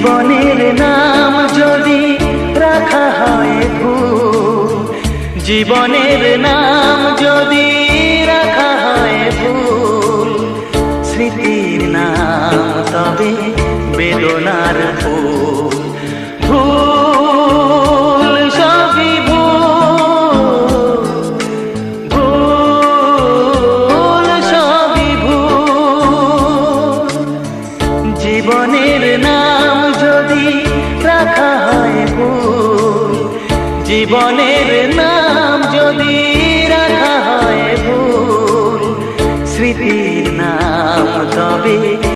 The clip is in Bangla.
জীবনের নাম যদি রাখা হয় ভুল, জীবনের নাম যদি রাখা হয় ভুল, স্মৃতির নাম তবে বেদনার ফুল। ভুল সবই ভুল, ভুল সবই ভুল। জীবনের নাম যদি রাখা হয় ভুল, জীবনের নাম